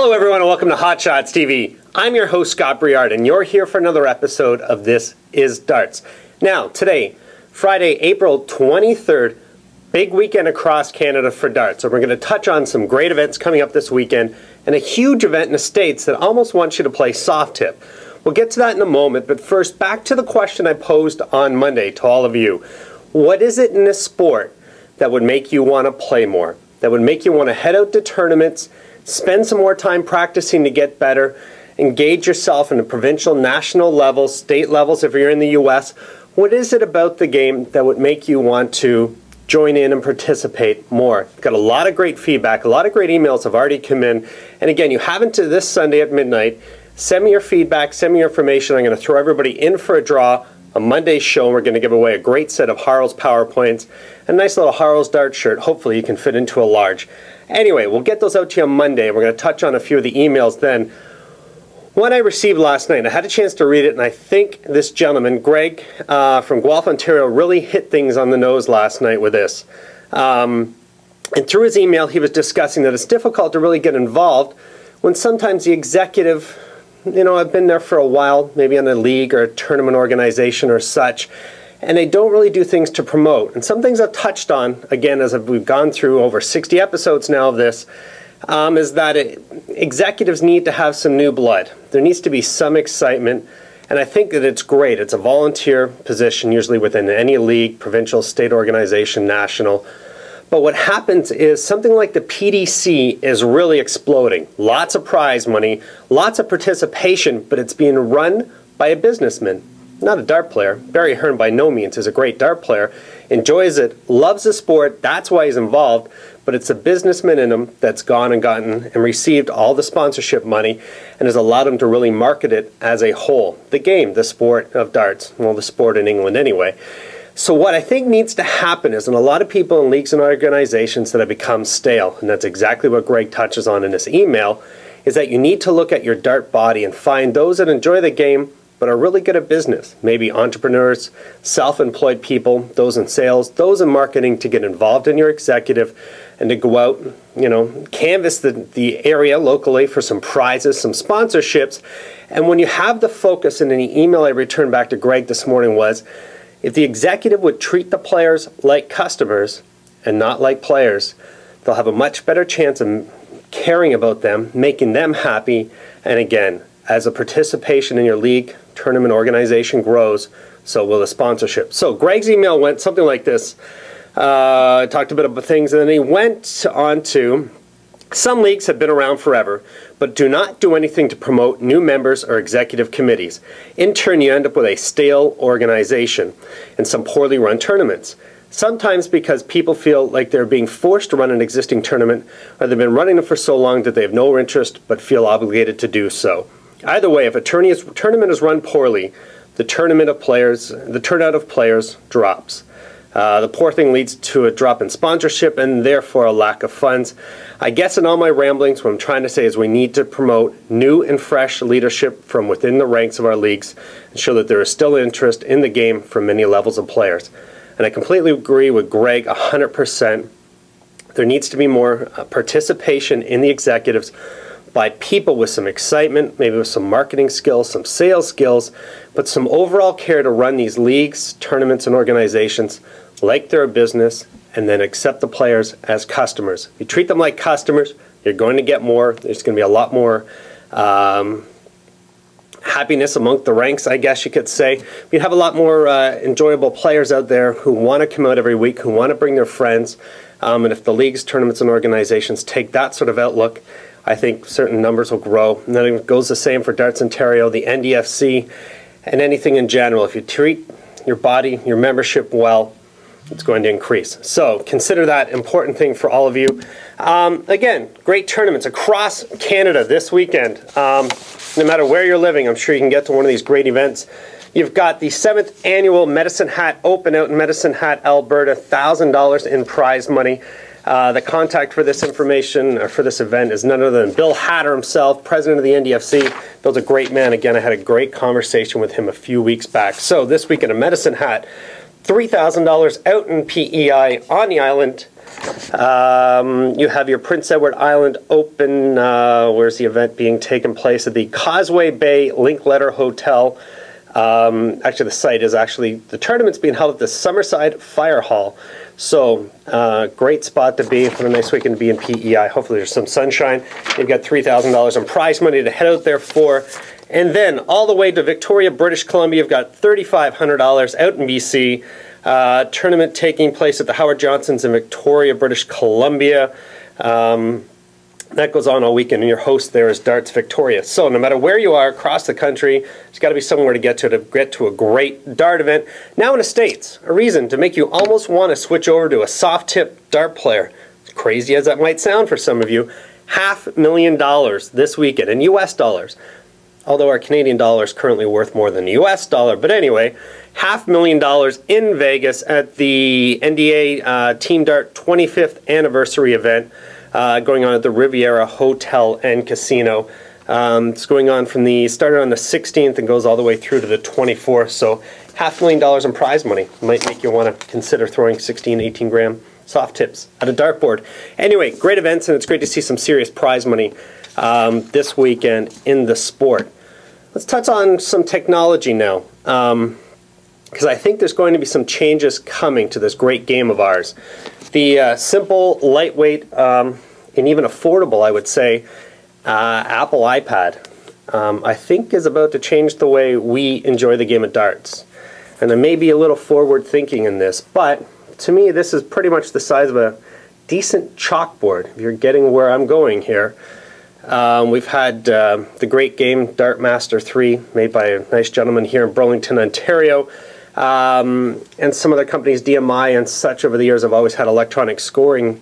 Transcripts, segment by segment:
Hello everyone and welcome to Hot Shots TV. I'm your host Scott Briard and you're here for another episode of This Is Darts. Now today, Friday, April 23rd, big weekend across Canada for darts. So we're going to touch on some great events coming up this weekend and a huge event in the States that almost wants you to play soft tip. We'll get to that in a moment, but first back to the question I posed on Monday to all of you. What is it in this sport that would make you want to play more? That would make you want to head out to tournaments, spend some more time practicing to get better, engage yourself in the provincial, national levels, state levels if you're in the US. What is it about the game that would make you want to join in and participate more? Got a lot of great feedback, a lot of great emails have already come in. And again, you have until this Sunday at midnight. Send me your feedback, send me your information. I'm going to throw everybody in for a draw on Monday's show. We're going to give away a great set of Harl's PowerPoints, a nice little Harl's Dart shirt. Hopefully you can fit into a large. Anyway, we'll get those out to you on Monday. We're going to touch on a few of the emails then. One I received last night, I had a chance to read it, and I think this gentleman, Greg from Guelph, Ontario, really hit things on the nose last night with this. And through his email, he was discussing that it's difficult to really get involved when sometimes the executive, I've been there for a while, maybe on a league or a tournament organization or such, and they don't really do things to promote. And some things I've touched on, again, as we've gone through over 60 episodes now of this, is that executives need to have some new blood. There needs to be some excitement, and I think that it's great. It's a volunteer position, usually within any league, provincial, state organization, national. But what happens is something like the PDC is really exploding. Lots of prize money, lots of participation, but it's being run by a businessman, not a dart player. Barry Hearn by no means is a great dart player, enjoys it, loves the sport, that's why he's involved, but it's a businessman in him that's gone and gotten and received all the sponsorship money and has allowed him to really market it as a whole. The game, the sport of darts, well, the sport in England anyway. So what I think needs to happen is, and a lot of people in leagues and organizations that have become stale, and that's exactly what Greg touches on in this email, is that you need to look at your dart body and find those that enjoy the game but are really good at business. Maybe entrepreneurs, self-employed people, those in sales, those in marketing, to get involved in your executive and to go out, canvass the area locally for some prizes, some sponsorships. And when you have the focus, and in the email I returned back to Greg this morning was, if the executive would treat the players like customers and not like players, they'll have a much better chance of caring about them, making them happy, and again, as a participation in your league, tournament, organization grows, so will the sponsorship. So Greg's email went something like this. Talked a bit about things, and then he went on to, some leagues have been around forever, but do not do anything to promote new members or executive committees. In turn, you end up with a stale organization and some poorly run tournaments. Sometimes because people feel like they're being forced to run an existing tournament, or they've been running them for so long that they have no interest but feel obligated to do so. Either way, if a tournament is run poorly, the turnout of players drops. The poor thing leads to a drop in sponsorship and therefore a lack of funds. I guess in all my ramblings, what I'm trying to say is we need to promote new and fresh leadership from within the ranks of our leagues and show that there is still interest in the game from many levels of players. And I completely agree with Greg 100%. There needs to be more participation in the executives by people with some excitement, maybe with some marketing skills, some sales skills, but some overall care to run these leagues, tournaments, and organizations like they're a business, and then accept the players as customers. If you treat them like customers, you're going to get more. There's going to be a lot more happiness among the ranks, I guess you could say. You'd have a lot more enjoyable players out there who want to come out every week, who want to bring their friends, and if the leagues, tournaments, and organizations take that sort of outlook, I think certain numbers will grow. And then it goes the same for Darts Ontario, the NDFC, and anything in general. If you treat your body, your membership well, it's going to increase. So consider that important thing for all of you. Again, great tournaments across Canada this weekend. No matter where you're living, I'm sure you can get to one of these great events. You've got the 7th annual Medicine Hat Open out in Medicine Hat, Alberta, $1,000 in prize money. The contact for this information, or for this event, is none other than Bill Hatter himself, president of the NDFC. Bill's a great man. Again, I had a great conversation with him a few weeks back. So this weekend in Medicine Hat, $3,000 out in PEI on the island. You have your Prince Edward Island Open. Where's the event being taken place? At the Causeway Bay Linkletter Hotel. Actually, the site is the tournament's being held at the Summerside Fire Hall. So, great spot to be. What a nice weekend to be in PEI. Hopefully there's some sunshine. You've got $3,000 in prize money to head out there for. And then all the way to Victoria, British Columbia, you've got $3,500 out in BC. Tournament taking place at the Howard Johnsons in Victoria, British Columbia. That goes on all weekend, and your host there is Darts Victoria. So no matter where you are across the country, there's got to be somewhere to get to a great dart event. Now in the States, a reason to make you almost want to switch over to a soft tip dart player. As crazy as that might sound for some of you, $500,000 this weekend in US dollars. Although our Canadian dollar is currently worth more than the US dollar. But anyway, $500,000 in Vegas at the NDA Team Dart 25th anniversary event going on at the Riviera Hotel and Casino. It's going on started on the 16th and goes all the way through to the 24th. So $500,000 in prize money might make you want to consider throwing 16, 18 gram soft tips at a dartboard. Anyway, great events, and it's great to see some serious prize money this weekend in the sport. Let's touch on some technology now, because I think there's going to be some changes coming to this great game of ours. The simple, lightweight, and even affordable, I would say, Apple iPad, I think is about to change the way we enjoy the game of darts. And I may be a little forward thinking in this, but to me this is pretty much the size of a decent chalkboard, if you're getting where I'm going here. We've had the great game Dartmaster 3, made by a nice gentleman here in Burlington, Ontario, and some other companies, DMI and such, over the years have always had electronic scoring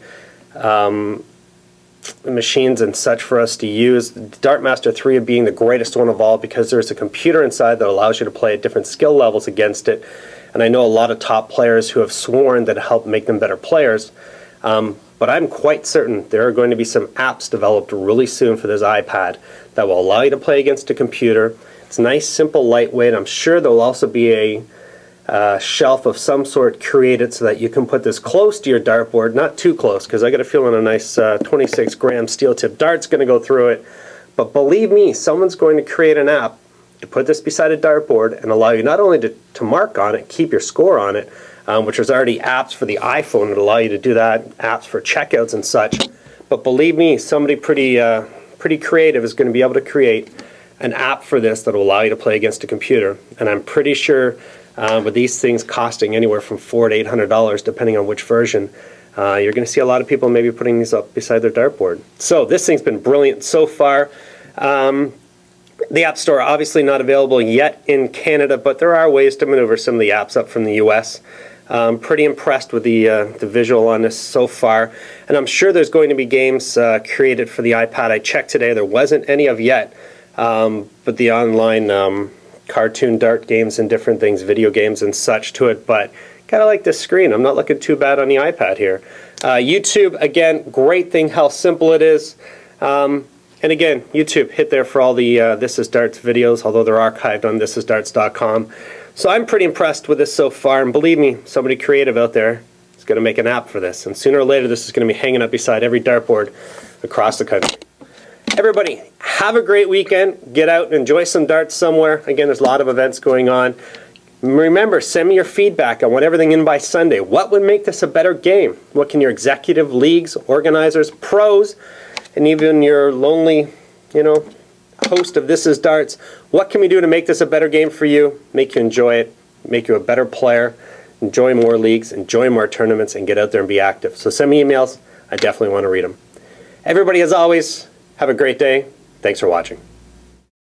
machines and such for us to use. Dartmaster 3 being the greatest one of all, because there's a computer inside that allows you to play at different skill levels against it. And I know a lot of top players who have sworn that it helped make them better players. But I'm quite certain there are going to be some apps developed really soon for this iPad that will allow you to play against a computer. It's nice, simple, lightweight. I'm sure there will also be a shelf of some sort created so that you can put this close to your dartboard, not too close, because I got a feeling a nice 26 gram steel tip dart's going to go through it. But believe me, someone's going to create an app to put this beside a dartboard and allow you not only to mark on it, keep your score on it, which there's already apps for the iPhone that allow you to do that, apps for checkouts and such. But believe me, somebody pretty creative is going to be able to create an app for this that will allow you to play against a computer. And I'm pretty sure with these things costing anywhere from $400 to $800, depending on which version, you're going to see a lot of people maybe putting these up beside their dartboard. So this thing's been brilliant so far. The App Store obviously not available yet in Canada, but there are ways to maneuver some of the apps up from the US. Pretty impressed with the visual on this so far, and I'm sure there's going to be games created for the iPad. I checked today, there wasn't any of yet, but the online cartoon dart games and different things, video games and such to it, but kind of like this screen. I'm not looking too bad on the iPad here. YouTube, again, great thing how simple it is. And again, YouTube, hit there for all the This Is Darts videos, although they're archived on thisisdarts.com. So I'm pretty impressed with this so far, and believe me, somebody creative out there is going to make an app for this, and sooner or later this is going to be hanging up beside every dartboard across the country. Everybody, have a great weekend. Get out and enjoy some darts somewhere. Again, there's a lot of events going on. Remember, send me your feedback. I want everything in by Sunday. What would make this a better game? What can your executive, leagues, organizers, pros, and even your lonely, host of This Is Darts, what can we do to make this a better game for you, make you enjoy it, make you a better player, enjoy more leagues, enjoy more tournaments, and get out there and be active? So send me emails. I definitely want to read them. Everybody, as always, have a great day. Thanks for watching.